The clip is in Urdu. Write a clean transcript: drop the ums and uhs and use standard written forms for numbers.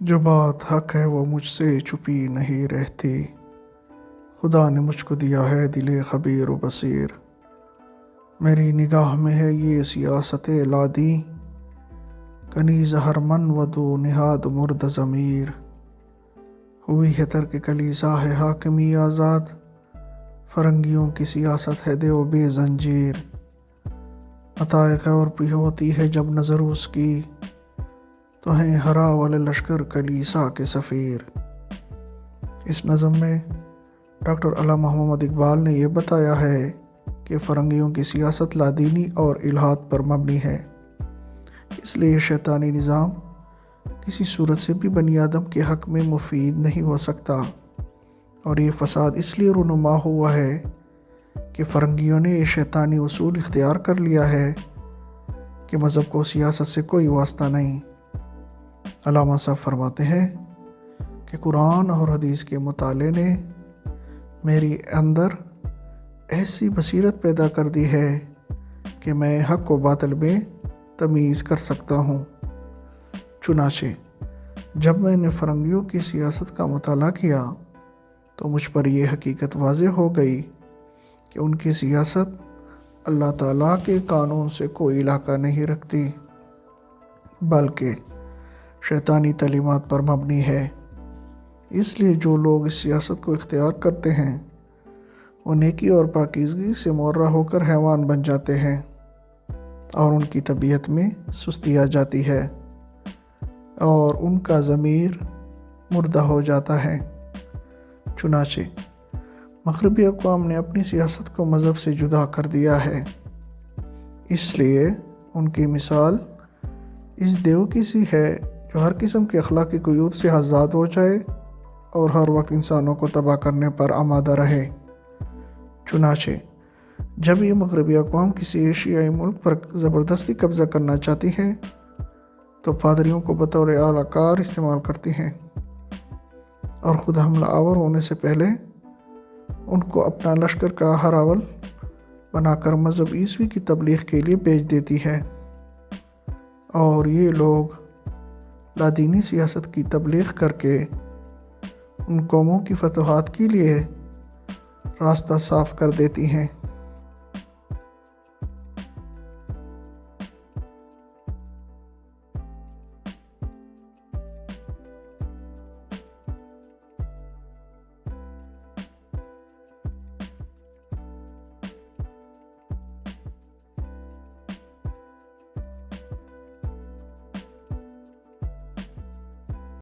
جو بات حق ہے وہ مجھ سے چھپی نہیں رہتی، خدا نے مجھ کو دیا ہے دل خبیر و بصیر۔ میری نگاہ میں ہے یہ سیاست لادی، کنیز ہرمن و دو نہاد مرد ضمیر۔ ہوئی ہے ترک کلیسا ہے حاکمی آزاد، فرنگیوں کی سیاست ہے دیو بے زنجیر۔ عطائے غور پہ ہوتی ہے جب نظر اس کی، تو ہیں ہرا والے لشکر کلیسا کے سفیر۔ اس نظم میں ڈاکٹر علامہ محمد اقبال نے یہ بتایا ہے کہ فرنگیوں کی سیاست لادینی اور الحاد پر مبنی ہے، اس لیے شیطانی نظام کسی صورت سے بھی بنی آدم کے حق میں مفید نہیں ہو سکتا، اور یہ فساد اس لیے رونما ہوا ہے کہ فرنگیوں نے یہ شیطانی اصول اختیار کر لیا ہے کہ مذہب کو سیاست سے کوئی واسطہ نہیں۔ علامہ صاحب فرماتے ہیں کہ قرآن اور حدیث کے مطالعے نے میری اندر ایسی بصیرت پیدا کر دی ہے کہ میں حق و باطل میں تمیز کر سکتا ہوں۔ چنانچہ جب میں نے فرنگیوں کی سیاست کا مطالعہ کیا تو مجھ پر یہ حقیقت واضح ہو گئی کہ ان کی سیاست اللہ تعالیٰ کے قانون سے کوئی علاقہ نہیں رکھتی، بلکہ شیطانی تعلیمات پر مبنی ہے۔ اس لیے جو لوگ اس سیاست کو اختیار کرتے ہیں وہ نیکی اور پاکیزگی سے معرہ ہو کر حیوان بن جاتے ہیں، اور ان کی طبیعت میں سستی آ جاتی ہے، اور ان کا ضمیر مردہ ہو جاتا ہے۔ چنانچہ مغربی اقوام نے اپنی سیاست کو مذہب سے جدا کر دیا ہے، اس لیے ان کی مثال اس دیو کی سی ہے جو ہر قسم کے اخلاقی قیود سے آزاد ہو جائے اور ہر وقت انسانوں کو تباہ کرنے پر آمادہ رہے۔ چنانچہ جب یہ مغربی اقوام کسی ایشیائی ملک پر زبردستی قبضہ کرنا چاہتی ہیں تو پادریوں کو بطور اعلی کار استعمال کرتی ہیں، اور خود حملہ آور ہونے سے پہلے ان کو اپنا لشکر کا ہراول بنا کر مذہب عیسوی کی تبلیغ کے لیے بھیج دیتی ہے، اور یہ لوگ لادینی سیاست کی تبلیغ کر کے ان قوموں کی فتوحات کے لیے راستہ صاف کر دیتی ہیں۔